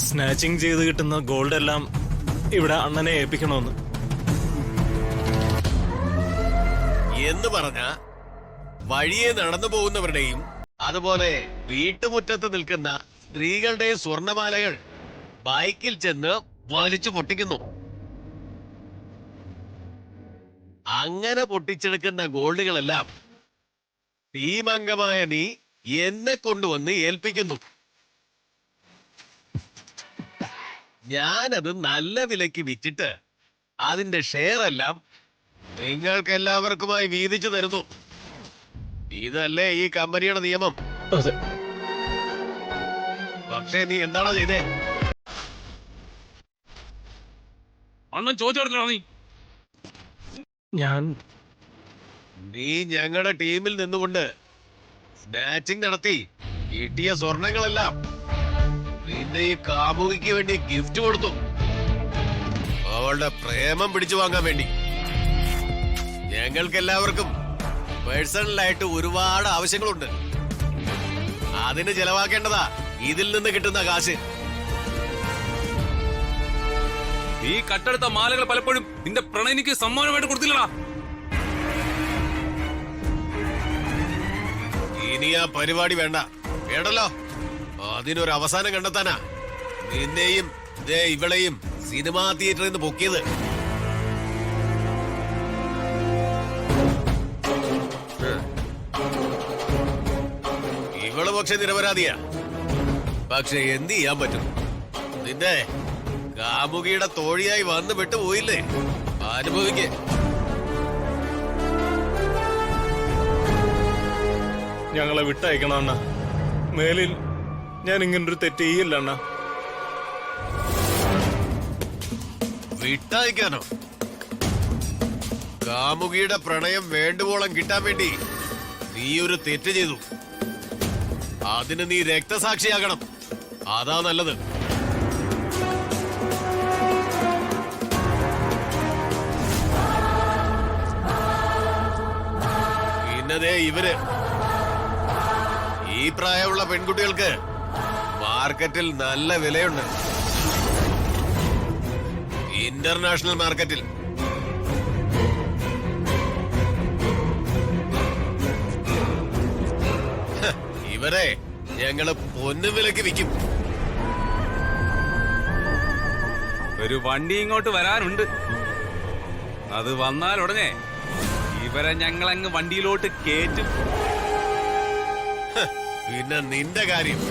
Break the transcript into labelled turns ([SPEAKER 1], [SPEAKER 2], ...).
[SPEAKER 1] Snatching ചെയ്ത് കിട്ടുന്ന gold എല്ലാം ഇവിടെ അണ്ണനെ ഏൽപ്പിക്കണമെന്ന്.
[SPEAKER 2] എന്ന് പറഞ്ഞ വഴിയെ നടന്നു പോകുന്നവരുടെയും അതുപോലെ വീട്ടുമുറ്റത്ത് നിൽക്കുന്ന സ്ത്രീകളുടെയും സ്വർണമാലകൾ ബൈക്കിൽ ചെന്ന് വലിച്ചു പൊട്ടിക്കുന്നു. അങ്ങനെ പൊട്ടിച്ചെടുക്കുന്ന ഗോൾഡുകളെല്ലാം ടീമംഗമായ നീ എന്നെ കൊണ്ടുവന്ന് ഏൽപ്പിക്കുന്നു. ഞാനത് നല്ല വിലക്ക് വിറ്റിട്ട് അതിന്റെ ഷെയർ എല്ലാം നിങ്ങൾക്ക് എല്ലാവർക്കുമായി വീതിച്ചു തരുന്നു. ഇതല്ലേ ഈ കമ്പനിയുടെ നിയമം?
[SPEAKER 1] അതെ.
[SPEAKER 2] പക്ഷേ നീ എന്താണോ ചെയ്തേ?
[SPEAKER 3] അണ്ണൻ ചോദിച്ചോ നീ?
[SPEAKER 2] നീ ഞങ്ങളുടെ ടീമിൽ നിന്നുകൊണ്ട് സ്നാച്ചിങ് നടത്തി കിട്ടിയ സ്വർണങ്ങളെല്ലാം നിന്റെ ഈ കാമുകിക്ക് വേണ്ടി ഗിഫ്റ്റ് കൊടുത്തു. അവളുടെ പ്രേമം പിടിച്ചു വാങ്ങാൻ വേണ്ടി. ഞങ്ങൾക്ക് എല്ലാവർക്കും പേഴ്സണലായിട്ട് ഒരുപാട് ആവശ്യങ്ങളുണ്ട്. അതിന് ചെലവാക്കേണ്ടതാ ഇതിൽ നിന്ന് കിട്ടുന്ന കാശ്.
[SPEAKER 3] നീ കട്ടെടുത്ത മാലകൾ പലപ്പോഴും നിന്റെ പ്രണയിനിക്ക് സമ്മാനമായിട്ട് കൊടുത്തില്ലടാ.
[SPEAKER 2] ഇനി ആ പരിപാടി വേണ്ട, വേണ്ടല്ലോ. അതിനൊരു അവസാനം കണ്ടെത്താനാ നിന്നെയും ഇവളെയും സിനിമാ തിയേറ്ററിൽ നിന്ന് പൊക്കിയത്. ഇവള് പക്ഷെ നിരപരാധിയാ. പക്ഷെ എന്ത് ചെയ്യാൻ പറ്റും? നിന്റെ കാമുകിയുടെ തോഴിയായി വന്ന് വിട്ടുപോയില്ലേ? അനുഭവിക്കേ.
[SPEAKER 1] ഞങ്ങളെ വിട്ടയക്കണം അണ്ണ. മേലിൽ ഞാൻ ഇങ്ങനൊരു തെറ്റ് ചെയ്യില്ല അണ്ണ.
[SPEAKER 2] വിട്ടയക്കാനോ? കാമുകിയുടെ പ്രണയം വേണ്ടുവോളം കിട്ടാൻ വേണ്ടി നീ ഒരു തെറ്റ് ചെയ്തു. അതിന് നീ രക്തസാക്ഷിയാകണം. അതാ നല്ലത്. പിന്നതേ ഇവര്, ഈ പ്രായമുള്ള പെൺകുട്ടികൾക്ക് മാർക്കറ്റിൽ നല്ല വിലയുണ്ട്. ഇന്റർനാഷണൽ മാർക്കറ്റിൽ. ഇവരെ ഞങ്ങള് പൊന്നും വിലക്ക് വിൽക്കും.
[SPEAKER 3] ഒരു വണ്ടി ഇങ്ങോട്ട് വരാനുണ്ട്. അത് വന്നാൽ ഉടനെ ഇവരെ ഞങ്ങളങ്ങ് വണ്ടിയിലോട്ട് കേറ്റും.
[SPEAKER 2] പിന്നെ നിന്റെ കാര്യം